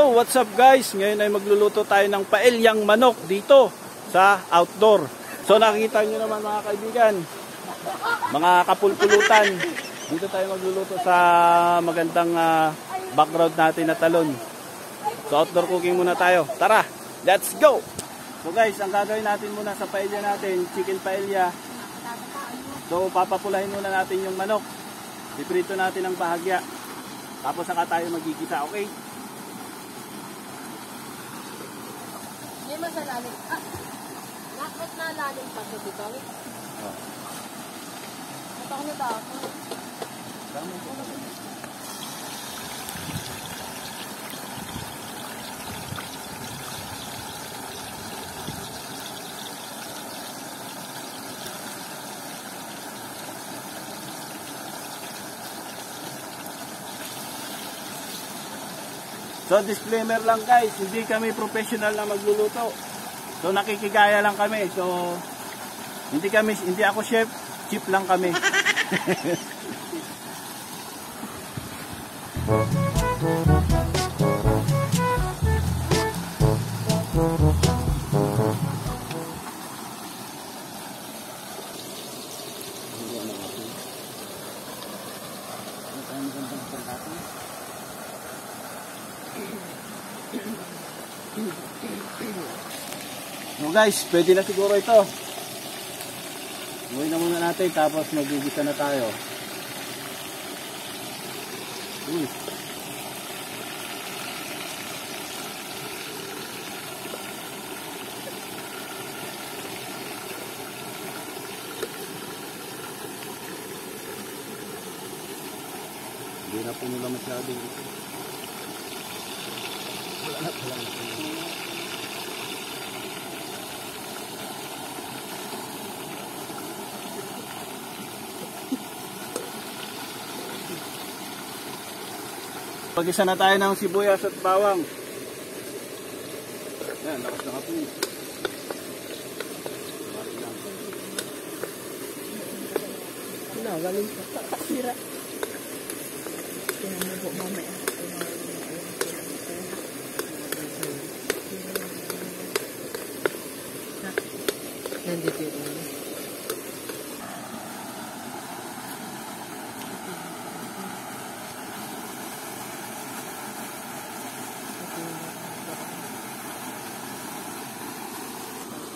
Yo, what's up guys? Ngayon ay magluluto tayo ng paelyang manok dito sa outdoor. So nakikita nyo naman mga kaibigan, mga kapulpulutan. Dito tayo magluluto sa magandang background natin na talon. So outdoor cooking muna tayo. Tara, let's go! So guys, ang gagawin natin muna sa paelya natin, chicken paelya. So papapulahin muna natin yung manok. Iprito natin ang bahagya. Tapos saka tayo magigisa, okay? Hindi masalalim. Nakot na lalim pa ito dito. Ito ako na ba ako? So disclaimer lang guys, hindi kami professional na magluluto. So nakikigaya lang kami. So hindi ako chef, chip lang kami. So guys, pwede na siguro ito. Uwi na muna natin tapos magigisa na tayo. Hindi na po nila masyadong ito. Wala na. Pag-isa na tayo ng sibuyas at bawang. Yan, lakas na kapoy. Ano, galing pa. Sira. Tingnan mo po mamaya. Nandito yung ulo.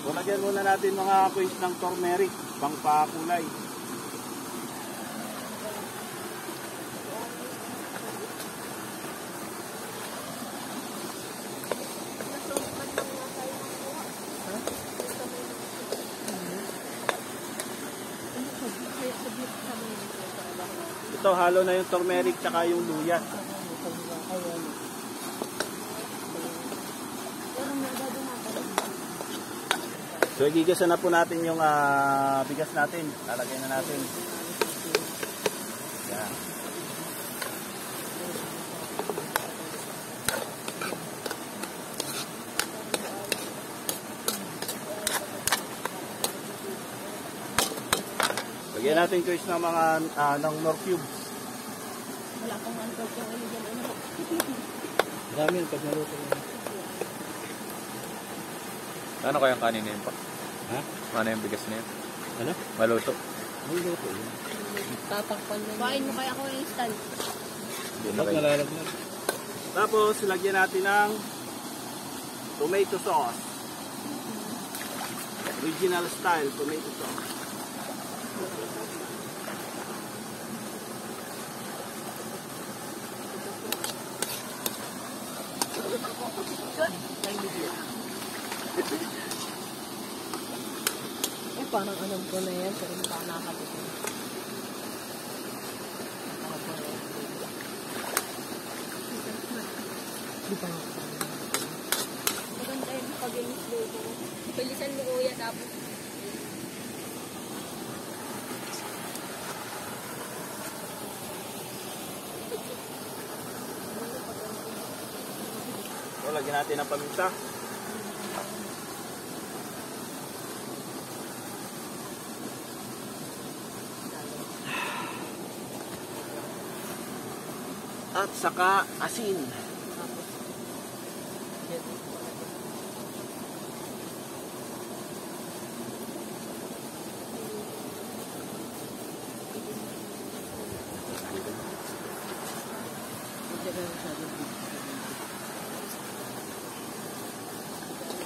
So, lagyan muna natin mga quiz ng turmeric, pangpakulay. Ito, halo na yung turmeric tsaka yung luya. So, igigisa na po natin yung bigas natin. Lalagay na natin. Yan. Lagyan natin guys ng mga ng nor cubes. Wala pang antog yung ano dyan. Marami yung pag naluto na. Ano kayang kanin na yun pa? Ha? Ano yung bigas na yun? Ano? Maluto. Maluto yun. Tatakpan na. Bain mo kaya ako instant. Nalalagyan. Tapos, lagyan natin ng tomato sauce. Original style tomato sauce. Parang alam ko na yan, pero hindi pa nakakapit. Di pa maganda yung pag-inis luto. Pilisan mo kuya tapos. So, lagyan natin ng paminta. at saka asin.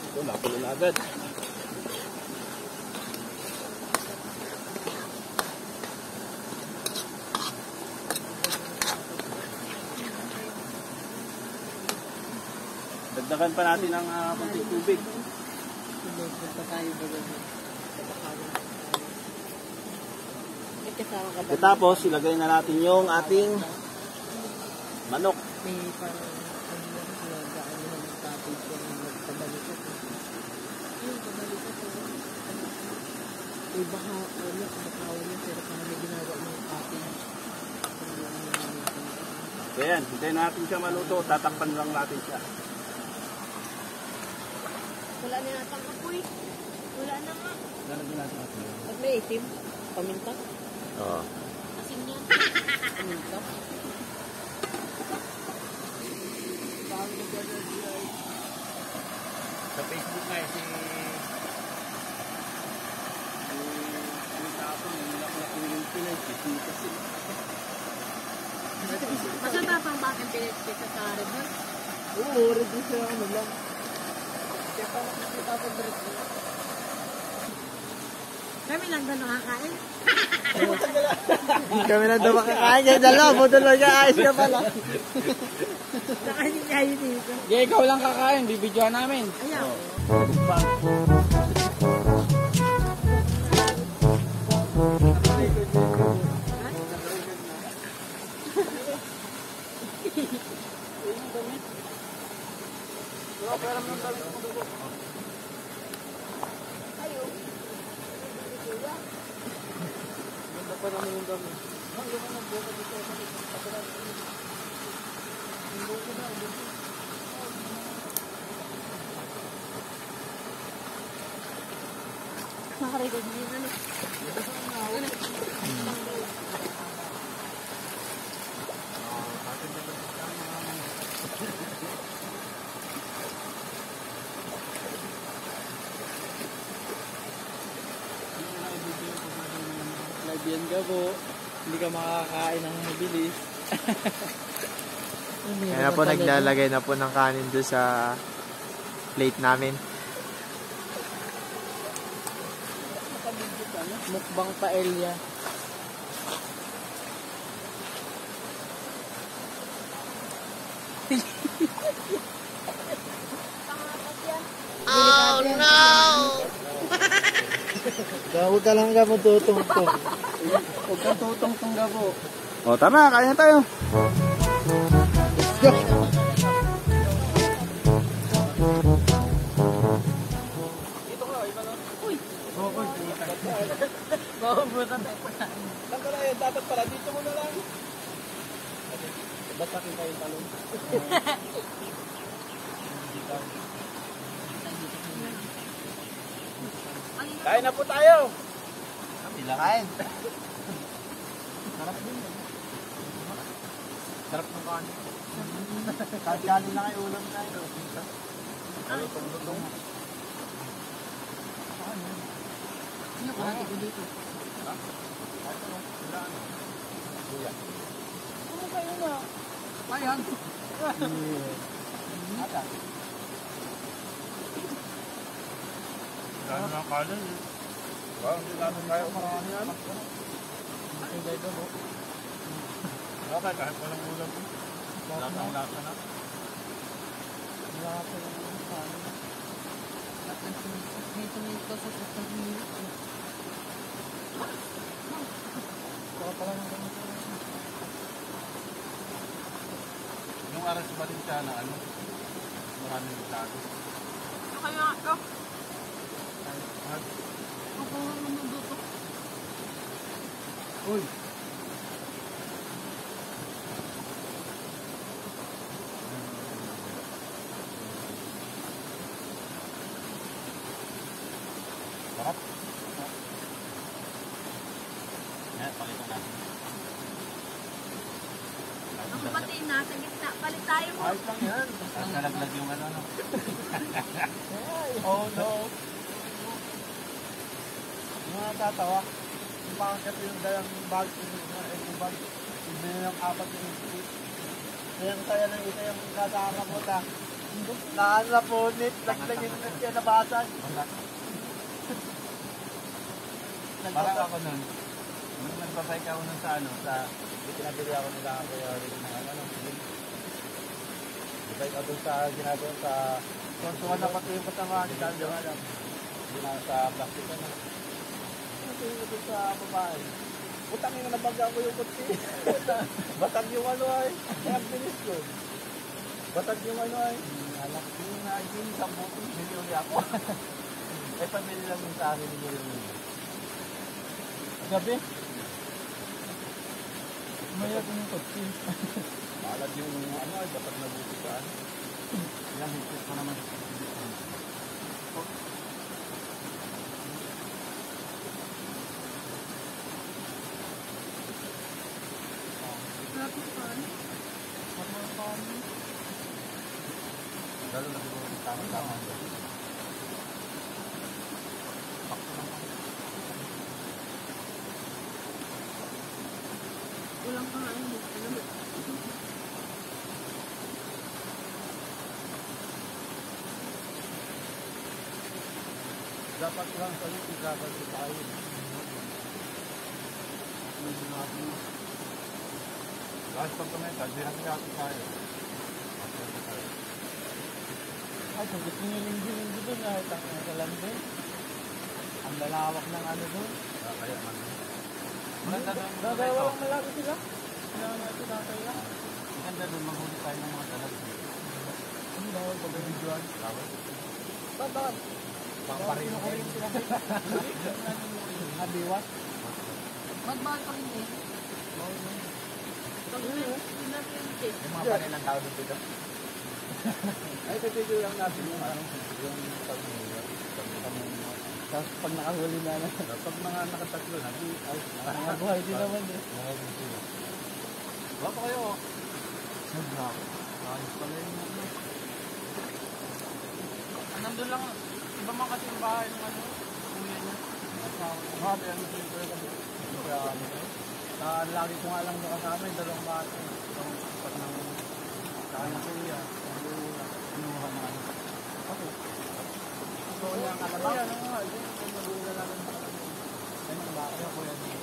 Ito, nakulo na agad. Dagdagan pa natin ang konting tubig. Tapos, ilagay na natin yung ating manok. So yan, hintayin natin siya maluto. Tatakpan lang natin siya. Wala na natang kapoy. Wala na nga. Lalagyan natin natin. Pag may itim, paminta. Oo. Asin yan. Paminta. Sa Facebook nga si Masanda pang bakit pinagpit sa Red Bull? Oo, red bull siya ano lang. Kaya parang nakita ko direct. Kami lang doon nakakain. Kami na daw makakain niya. Dalawa mo doon lang ayos ka pala. Nakain kayo dito. Yeah, ikaw lang kakain. Bibidyoan namin. Ayaw. Nakarecord din ano. Lagyan ka po. Hindi ka makakain ng mabilis. Kaya na po naglalagay na po ng kanin doon sa plate namin. Mukbang paella. Oh no! Huwag ka lang ka mo tutungtong. Huwag kang tutong-tong gabo. O tara, kaya tayo. Let's go! Mahubutan tayo pa. Saan ka na yun? Dapat pala dito mo na lang. Ba't akin tayo talong? Kain na po tayo. Kain! Sarap ng kanin. Kali na kayo ulam na ito. Ano itong lutong? Ano ko natin dito? Ano kayo na? Ayan. Ata. Gano'n na kanin eh. Hindi natin kaya marami yan. Okay, kahit walang ulam. Lasa na. Dito na ito sa isang minuto. Yung aras ba rin siya na ano? Maraming nagtago. Ano kaya ito? Ako naman dito. Uy! Sarap. Yan, pakita natin. Ang pati nasa gitna. Palit tayo mo. Ayos lang yan. Ang nalaglag yung ano, no? Oh no! Mga tatawa. Yung pakakit yung dalang bag, yung bag. Ibili ng 4 yung street. Yan kaya nang isa yung kasama mo na. Nakapunit, naglagin na siya nabasag. Parang ako nun. Nung nagbabike ako nun sa ano, sa pinabili ako nila ako yung ano, bike ako dun sa ginagawa sa konsuman na pati yung patama ni Dando alam. Hindi na sa plastic ano. Ito yung dun sa babae. Utang yung nabaga ko yung kutsi. Batag yung ano ay. Kaya bilis ko. Batag yung ano ay. Anak yung naging sa buto. Binili ako. Eh pamili lang yung sa akin yung gabi. Mayag yung kutsi. Malad yung ano ay batag na buto sa ano. Yan, higit pa naman. Lalo na siguro yung tama-tama. Ulang pa nga yun. Dapat lang sa iyo, dapat tayo. Kahit pag kumenta, di natin natin tayo. Ay, kung gusto nyo linggo-linggo doon, kahit ang nasa lambing. Ang lalawak ng ano doon. Kaya man. Walang malaki sila. Kailangan natin nakaya. Maganda doon, maghuli tayo ng mga talag. Ano bawal pag-videoan? Bawal. Bakit? Pamparin ko rin sila. Nabiwas. Magbahal pa rin eh. Pag pinapinti. Yung mga panilang tao dito. Ay, kasi lang natin yung ano, yung pag-uwi. Tapos pag nakahuli na lang. Pag mga nakatatlo na, nakabuhay din naman eh. Wala pa kayo. Ayos pala yung ano. Nandun lang, iba man kasi yung bahay ng ano, kuya niya. Grabe, ano yung kuya kami. Lagi ko nga lang nakasama yung dalawang bata. Pag nang saka ng kuya, kinuha na ano. Okay. So, yung kalabak. Ano nga, yung magulang namin sa kalabak. Ayun ang baka yung kuya niya.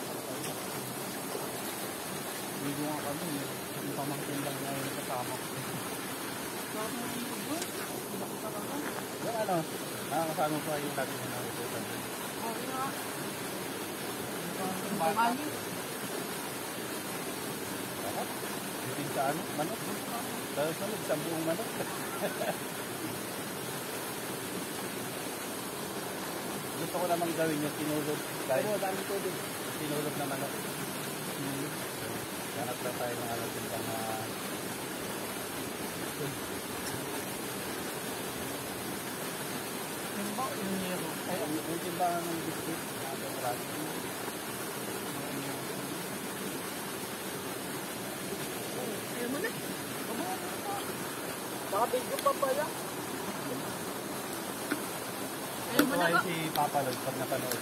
Hindi nga kami, yung pamangkin lang na yung kasama ko. Yung ano, nakakasama pa yung lagi na nakikita. Oo nga. Bakit? Bitin sa ano? Manok? Sa isang buong manok. Gusto ko namang gawin yung tinulog. Oo, dami ko din. Tinulog na manok. Ganap lang tayo ng alam din pang ay, yung timbangan ng biscuit. Ayaw mo na. Baka bigyo pa pala. Ayaw mo na Ito ba? ay si Papa Lord pag napanood.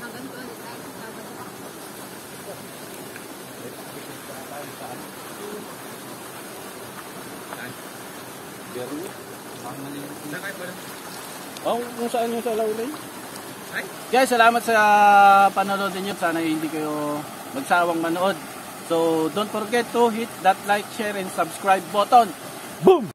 Magan ko ulit tayo sa Sabado. Garo? Saan kayo pa rin? Oh, kung saan yung sa Laulay? Ay? Guys, salamat sa panonood niyo. Sana hindi kayo magsawang manood. So, don't forget to hit that like, share, and subscribe button. Boom!